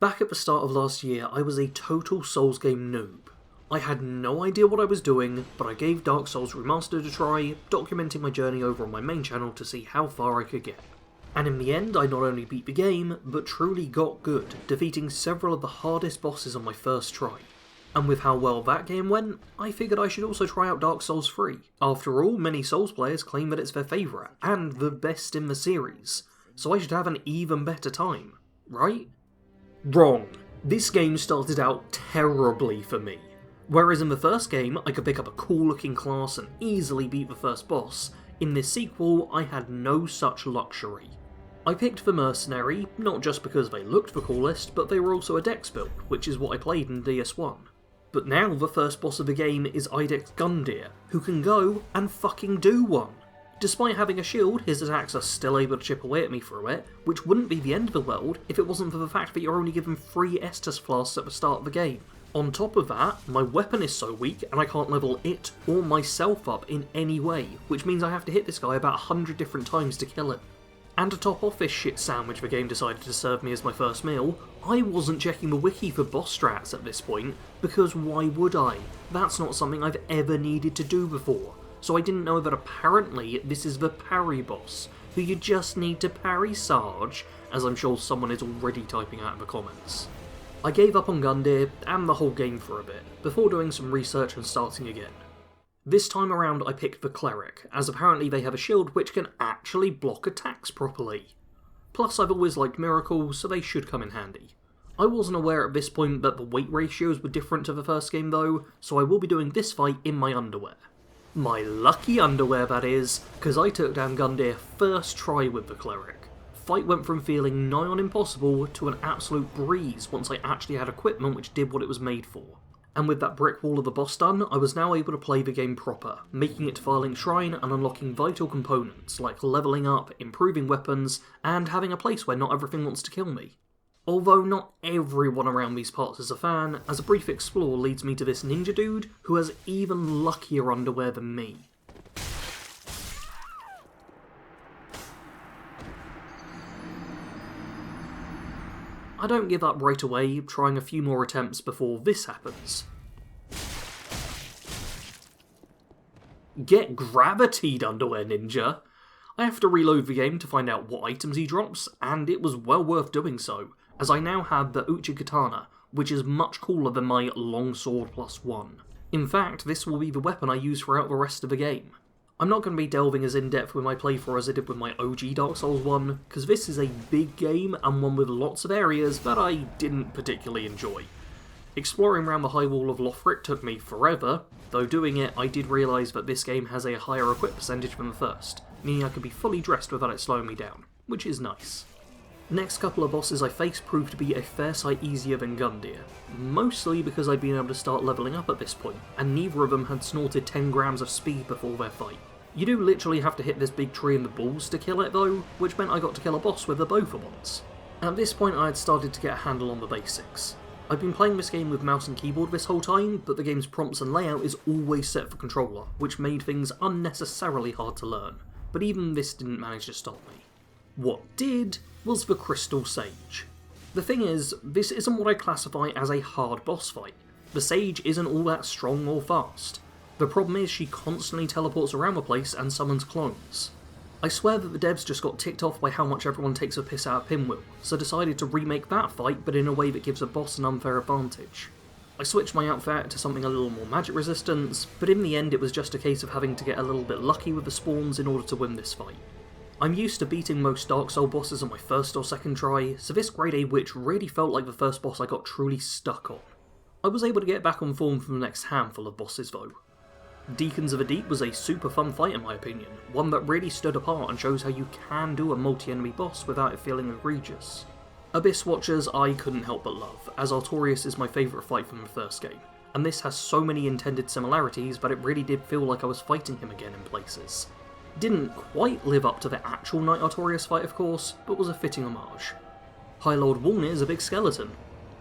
Back at the start of last year, I was a total Souls game noob. I had no idea what I was doing, but I gave Dark Souls Remastered a try, documenting my journey over on my main channel to see how far I could get. And in the end, I not only beat the game, but truly got good, defeating several of the hardest bosses on my first try. And with how well that game went, I figured I should also try out Dark Souls 3. After all, many Souls players claim that it's their favourite, and the best in the series, so I should have an even better time, right? Wrong. This game started out terribly for me. Whereas in the first game, I could pick up a cool looking class and easily beat the first boss, in this sequel, I had no such luxury. I picked the Mercenary, not just because they looked the coolest, but they were also a dex build, which is what I played in DS1. But now the first boss of the game is Ides Gundyr, who can go and fucking do one. Despite having a shield, his attacks are still able to chip away at me through it, which wouldn't be the end of the world if it wasn't for the fact that you're only given 3 Estus flasks at the start of the game. On top of that, my weapon is so weak and I can't level it or myself up in any way, which means I have to hit this guy about 100 different times to kill him. And to top off this shit sandwich the game decided to serve me as my first meal, I wasn't checking the wiki for boss strats at this point, because why would I? That's not something I've ever needed to do before. So I didn't know that apparently this is the parry boss, who you just need to parry Sarge, as I'm sure someone is already typing out in the comments. I gave up on Gundyr and the whole game for a bit, before doing some research and starting again. This time around I picked the Cleric, as apparently they have a shield which can actually block attacks properly. Plus I've always liked miracles, so they should come in handy. I wasn't aware at this point that the weight ratios were different to the first game though, so I will be doing this fight in my underwear. My lucky underwear, that is, because I took down Gundyr first try with the Cleric. Fight went from feeling nigh on impossible to an absolute breeze once I actually had equipment which did what it was made for. And with that brick wall of the boss done, I was now able to play the game proper, making it to Firelink Shrine and unlocking vital components like levelling up, improving weapons, and having a place where not everything wants to kill me. Although not everyone around these parts is a fan, as a brief explore leads me to this ninja dude who has even luckier underwear than me. I don't give up right away, trying a few more attempts before this happens. Get gravitied, underwear ninja! I have to reload the game to find out what items he drops, and it was well worth doing so, as I now have the Uchi Katana, which is much cooler than my Longsword +1. In fact, this will be the weapon I use throughout the rest of the game. I'm not going to be delving as in-depth with my playthrough as I did with my OG Dark Souls 1, because this is a big game and one with lots of areas that I didn't particularly enjoy. Exploring around the high wall of Lothric took me forever, though doing it I did realise that this game has a higher equip percentage than the first, meaning I could be fully dressed without it slowing me down, which is nice. Next couple of bosses I faced proved to be a fair sight easier than Gundyr, mostly because I'd been able to start levelling up at this point, and neither of them had snorted 10 grams of speed before their fight. You do literally have to hit this big tree in the balls to kill it though, which meant I got to kill a boss with a bow for once. At this point I had started to get a handle on the basics. I've been playing this game with mouse and keyboard this whole time, but the game's prompts and layout is always set for controller, which made things unnecessarily hard to learn, but even this didn't manage to stop me. What did was the Crystal Sage. The thing is, this isn't what I classify as a hard boss fight. The Sage isn't all that strong or fast. The problem is she constantly teleports around the place and summons clones. I swear that the devs just got ticked off by how much everyone takes a piss out of Pinwheel, so decided to remake that fight but in a way that gives a boss an unfair advantage. I switched my outfit to something a little more magic resistance, but in the end it was just a case of having to get a little bit lucky with the spawns in order to win this fight. I'm used to beating most Dark Souls bosses on my first or second try, so this Grade A Witch really felt like the first boss I got truly stuck on. I was able to get back on form for the next handful of bosses though. Deacons of the Deep was a super fun fight in my opinion, one that really stood apart and shows how you can do a multi-enemy boss without it feeling egregious. Abyss Watchers I couldn't help but love, as Artorias is my favourite fight from the first game, and this has so many intended similarities but it really did feel like I was fighting him again in places. Didn't quite live up to the actual Knight Artorias fight of course, but was a fitting homage. High Lord Walnut is a big skeleton.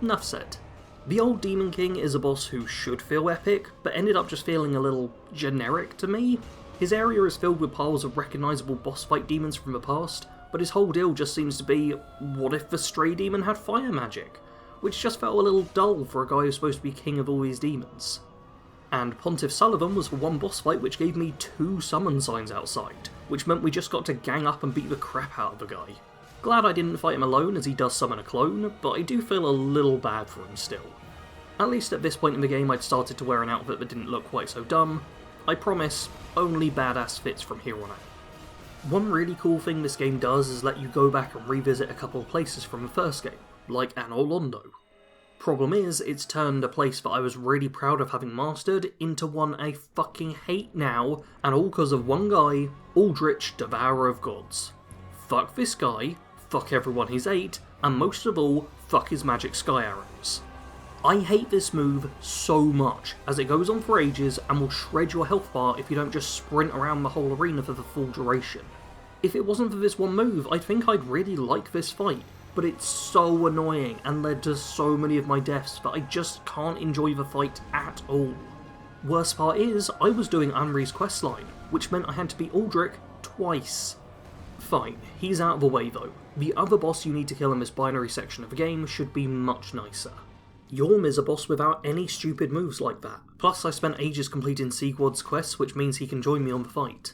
Enough said. The old Demon King is a boss who should feel epic, but ended up just feeling a little generic to me. His area is filled with piles of recognisable boss fight demons from the past, but his whole deal just seems to be, what if the Stray Demon had fire magic? which just felt a little dull for a guy who's supposed to be king of all these demons. And Pontiff Sullivan was for one boss fight which gave me 2 summon signs outside, which meant we just got to gang up and beat the crap out of the guy. Glad I didn't fight him alone as he does summon a clone, but I do feel a little bad for him still. At least at this point in the game I'd started to wear an outfit that didn't look quite so dumb. I promise, only badass fits from here on out. One really cool thing this game does is let you go back and revisit a couple of places from the first game, like Anor Londo. Problem is, it's turned a place that I was really proud of having mastered into one I fucking hate now, and all because of one guy, Aldrich, Devourer of Gods. Fuck this guy, fuck everyone he's ate, and most of all, fuck his magic sky arrows. I hate this move so much, as it goes on for ages and will shred your health bar if you don't just sprint around the whole arena for the full duration. If it wasn't for this one move, I think I'd really like this fight, but it's so annoying and led to so many of my deaths that I just can't enjoy the fight at all. Worst part is, I was doing Anri's questline, which meant I had to beat Aldrich twice. Fine, he's out of the way though. The other boss you need to kill in this binary section of the game should be much nicer. Yorm is a boss without any stupid moves like that, plus I spent ages completing Sigurd's quests, which means he can join me on the fight.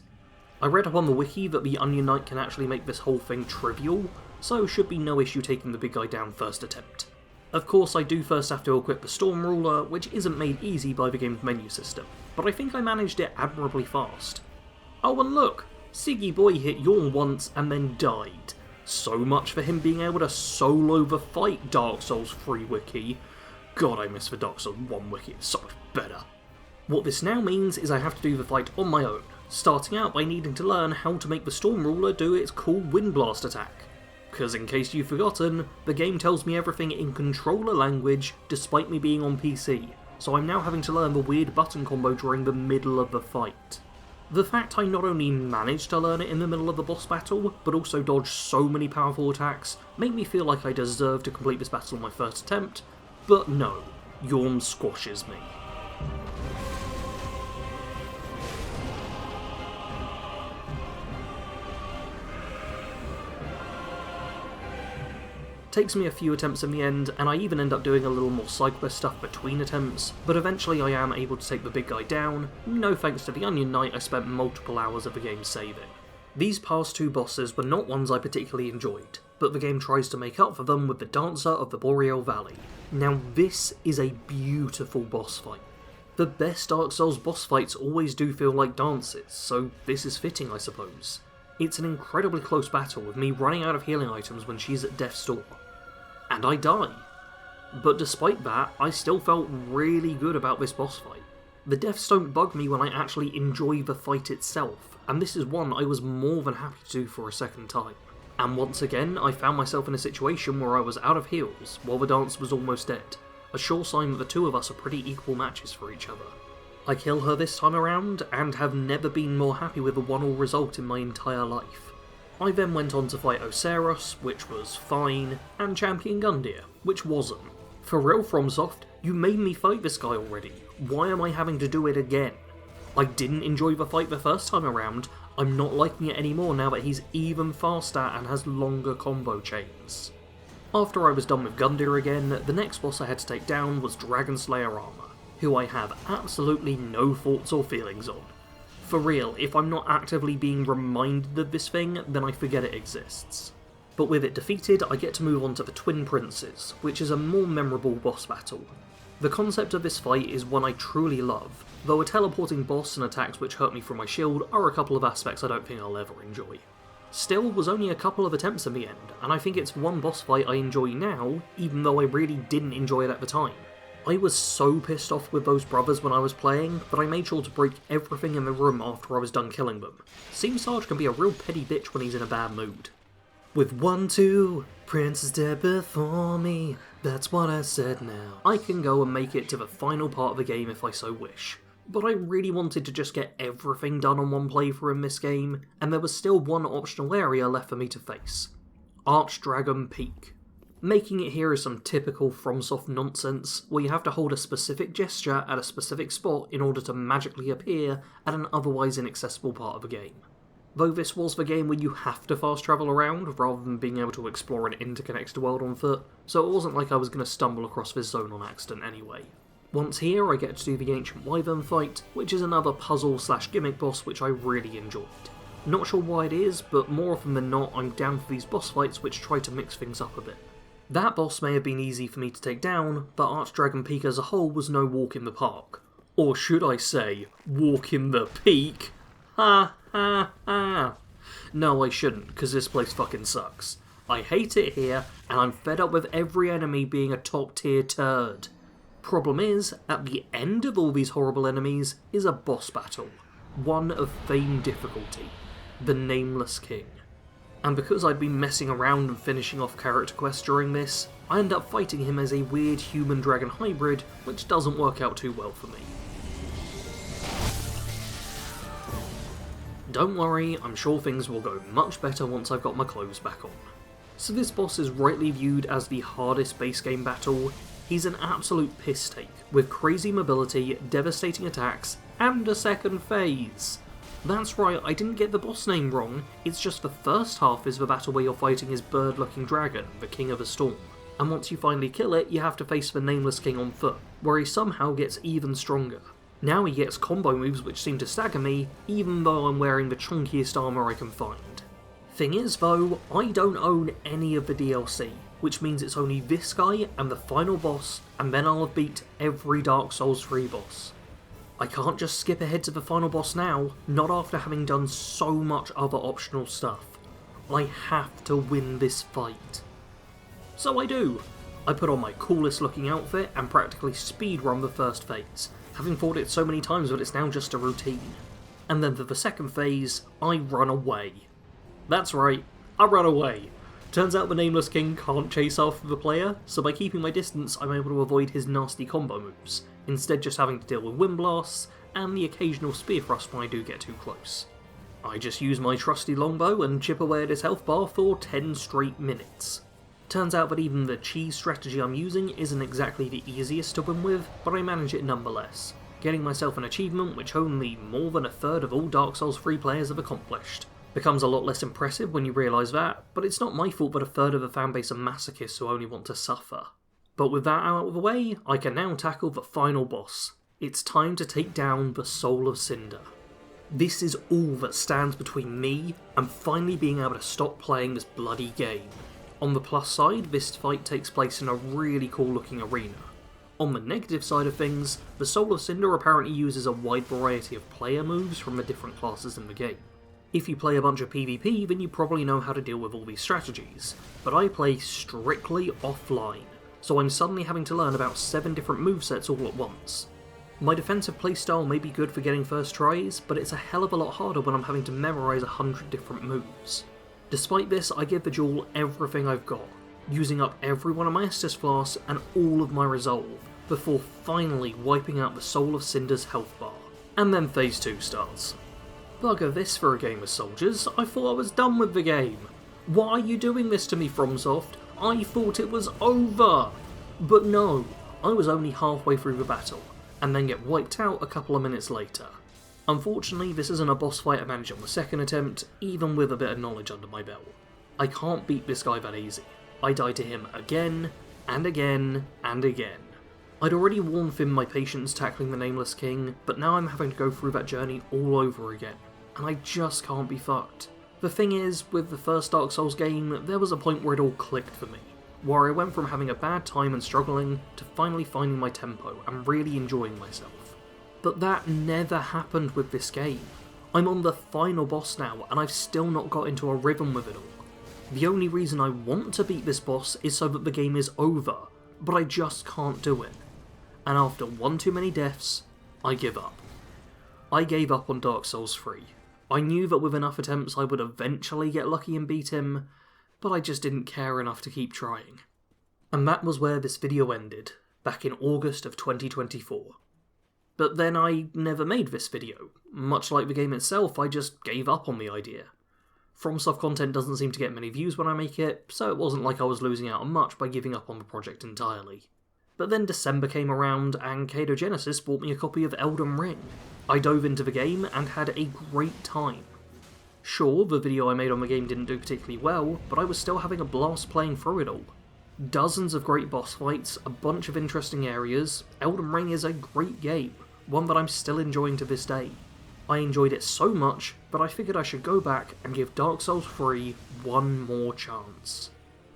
I read up on the wiki that the Onion Knight can actually make this whole thing trivial, so should be no issue taking the big guy down first attempt. Of course I do first have to equip the Storm Ruler, which isn't made easy by the game's menu system, but I think I managed it admirably fast. Oh and look! Siggy Boy hit Yorm once and then died. So much for him being able to solo the fight, Dark Souls 3 wiki. God, I miss the Dark Souls 1 wiki, it's so much better. What this now means is I have to do the fight on my own, starting out by needing to learn how to make the Storm Ruler do its cool Wind Blast attack. Because in case you've forgotten, the game tells me everything in controller language despite me being on PC, so I'm now having to learn the weird button combo during the middle of the fight. The fact I not only managed to learn it in the middle of the boss battle, but also dodged so many powerful attacks, made me feel like I deserved to complete this battle on my first attempt. But no, Yorm squashes me. Takes me a few attempts in the end, and I even end up doing a little more side quest stuff between attempts, but eventually I am able to take the big guy down, no thanks to the Onion Knight I spent multiple hours of the game saving. These past 2 bosses were not ones I particularly enjoyed, but the game tries to make up for them with the Dancer of the Boreal Valley. Now this is a beautiful boss fight. The best Dark Souls boss fights always do feel like dances, so this is fitting I suppose. It's an incredibly close battle with me running out of healing items when she's at death's door. And I die. But despite that, I still felt really good about this boss fight. The deaths don't bug me when I actually enjoy the fight itself, and this is one I was more than happy to do for a second time. And once again, I found myself in a situation where I was out of heals, while the Dancer was almost dead, a sure sign that the two of us are pretty equal matches for each other. I kill her this time around, and have never been more happy with the 1-1 result in my entire life. I then went on to fight Oceros, which was fine, and Champion Gundyr, which wasn't. For real FromSoft, you made me fight this guy already, why am I having to do it again? I didn't enjoy the fight the first time around, I'm not liking it anymore now that he's even faster and has longer combo chains. After I was done with Gundyr again, the next boss I had to take down was Dragonslayer Armor, who I have absolutely no thoughts or feelings on. For real, if I'm not actively being reminded of this thing, then I forget it exists. But with it defeated, I get to move on to the Twin Princes, which is a more memorable boss battle. The concept of this fight is one I truly love, though a teleporting boss and attacks which hurt me from my shield are a couple of aspects I don't think I'll ever enjoy. Still, was only a couple of attempts in the end, and I think it's one boss fight I enjoy now, even though I really didn't enjoy it at the time. I was so pissed off with those brothers when I was playing, that I made sure to break everything in the room after I was done killing them. Seems Sarge can be a real petty bitch when he's in a bad mood. With 1, 2, Prince is dead before me, that's what I said now. I can go and make it to the final part of the game if I so wish. But I really wanted to just get everything done on one playthrough in this game, and there was still one optional area left for me to face. Archdragon Peak. Making it here is some typical FromSoft nonsense, where you have to hold a specific gesture at a specific spot in order to magically appear at an otherwise inaccessible part of the game. Though this was the game where you have to fast travel around, rather than being able to explore an interconnected world on foot, so it wasn't like I was going to stumble across this zone on accident anyway. Once here, I get to do the Ancient Wyvern fight, which is another puzzle/gimmick boss which I really enjoyed. Not sure why it is, but more often than not I'm down for these boss fights which try to mix things up a bit. That boss may have been easy for me to take down, but Archdragon Peak as a whole was no walk in the park. Or should I say, walk in the peak? Ha ha ha. No, I shouldn't, because this place fucking sucks. I hate it here, and I'm fed up with every enemy being a top tier turd. Problem is, at the end of all these horrible enemies is a boss battle. One of Fame difficulty. The Nameless King. And because I'd been messing around and finishing off character quests during this, I end up fighting him as a weird human-dragon hybrid, which doesn't work out too well for me. Don't worry, I'm sure things will go much better once I've got my clothes back on. So this boss is rightly viewed as the hardest base game battle. He's an absolute piss take, with crazy mobility, devastating attacks, and a second phase. That's right, I didn't get the boss name wrong, it's just the first half is the battle where you're fighting his bird-looking dragon, the King of the Storm. And once you finally kill it, you have to face the Nameless King on foot, where he somehow gets even stronger. Now he gets combo moves which seem to stagger me, even though I'm wearing the chunkiest armour I can find. Thing is though, I don't own any of the DLC, which means it's only this guy and the final boss, and then I'll have beat every Dark Souls 3 boss. I can't just skip ahead to the final boss now, not after having done so much other optional stuff. I have to win this fight. So I do. I put on my coolest looking outfit and practically speedrun the first phase, having fought it so many times that it's now just a routine. And then for the second phase, I run away. That's right, I run away. Turns out the Nameless King can't chase after the player, so by keeping my distance I'm able to avoid his nasty combo moves, instead just having to deal with wind blasts and the occasional spear thrust when I do get too close. I just use my trusty longbow and chip away at his health bar for 10 straight minutes. Turns out that even the cheese strategy I'm using isn't exactly the easiest to win with, but I manage it nonetheless, getting myself an achievement which only more than a third of all Dark Souls 3 players have accomplished. Becomes a lot less impressive when you realise that, but it's not my fault that a third of the fanbase are masochists who only want to suffer. But with that out of the way, I can now tackle the final boss. It's time to take down the Soul of Cinder. This is all that stands between me and finally being able to stop playing this bloody game. On the plus side, this fight takes place in a really cool looking arena. On the negative side of things, the Soul of Cinder apparently uses a wide variety of player moves from the different classes in the game. If you play a bunch of PvP, then you probably know how to deal with all these strategies, but I play strictly offline, so I'm suddenly having to learn about 7 different movesets all at once. My defensive playstyle may be good for getting first tries, but it's a hell of a lot harder when I'm having to memorise 100 different moves. Despite this, I give the duel everything I've got, using up every one of my Estus flasks and all of my resolve, before finally wiping out the Soul of Cinder's health bar. And then phase 2 starts. Bugger this for a game of soldiers, I thought I was done with the game. Why are you doing this to me, FromSoft? I thought it was over! But no, I was only halfway through the battle, and then get wiped out a couple of minutes later. Unfortunately, this isn't a boss fight I managed on the second attempt, even with a bit of knowledge under my belt. I can't beat this guy that easy. I die to him again, and again, and again. I'd already warned Finn my patience tackling the Nameless King, but now I'm having to go through that journey all over again, and I just can't be fucked. The thing is, with the first Dark Souls game, there was a point where it all clicked for me, where I went from having a bad time and struggling to finally finding my tempo and really enjoying myself. But that never happened with this game. I'm on the final boss now, and I've still not got into a rhythm with it all. The only reason I want to beat this boss is so that the game is over, but I just can't do it. And after one too many deaths, I give up. I gave up on Dark Souls 3. I knew that with enough attempts I would eventually get lucky and beat him, but I just didn't care enough to keep trying. And that was where this video ended, back in August of 2024. But then I never made this video. Much like the game itself, I just gave up on the idea. FromSoft content doesn't seem to get many views when I make it, so it wasn't like I was losing out on much by giving up on the project entirely. But then December came around and Katogenesis bought me a copy of Elden Ring. I dove into the game and had a great time. Sure, the video I made on the game didn't do particularly well, but I was still having a blast playing through it all. Dozens of great boss fights, a bunch of interesting areas. Elden Ring is a great game, one that I'm still enjoying to this day. I enjoyed it so much that I figured I should go back and give Dark Souls 3 one more chance.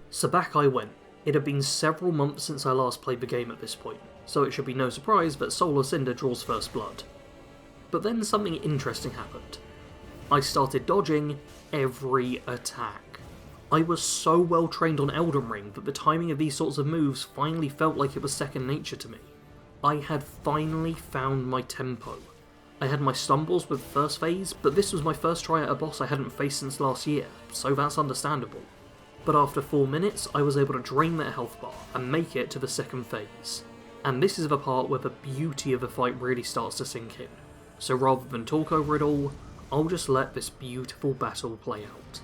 So back I went. It had been several months since I last played the game at this point, so it should be no surprise that Solar Cinder draws first blood. But then something interesting happened. I started dodging every attack. I was so well trained on Elden Ring that the timing of these sorts of moves finally felt like it was second nature to me. I had finally found my tempo. I had my stumbles with the first phase, but this was my first try at a boss I hadn't faced since last year, so that's understandable. But after 4 minutes, I was able to drain that health bar and make it to the second phase. And this is the part where the beauty of the fight really starts to sink in. So rather than talk over it all, I'll just let this beautiful battle play out.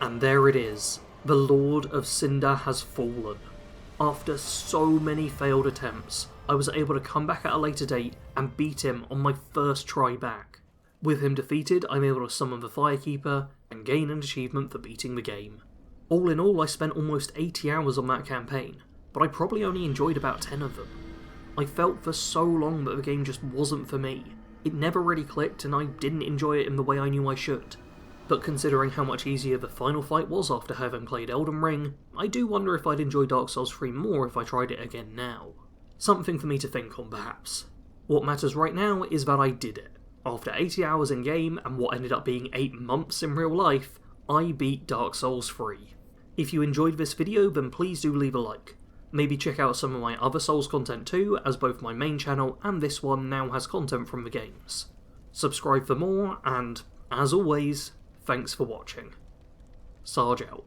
And there it is. The Lord of Cinder has fallen. After so many failed attempts, I was able to come back at a later date and beat him on my first try back. With him defeated, I'm able to summon the Firekeeper and gain an achievement for beating the game. All in all, I spent almost 80 hours on that campaign, but I probably only enjoyed about 10 of them. I felt for so long that the game just wasn't for me. It never really clicked and I didn't enjoy it in the way I knew I should. But considering how much easier the final fight was after having played Elden Ring, I do wonder if I'd enjoy Dark Souls 3 more if I tried it again now. Something for me to think on perhaps. What matters right now is that I did it. After 80 hours in game and what ended up being 8 months in real life, I beat Dark Souls 3. If you enjoyed this video, then please do leave a like. Maybe check out some of my other Souls content too, as both my main channel and this one now has content from the games. Subscribe for more, and, as always, thanks for watching. Sarge out.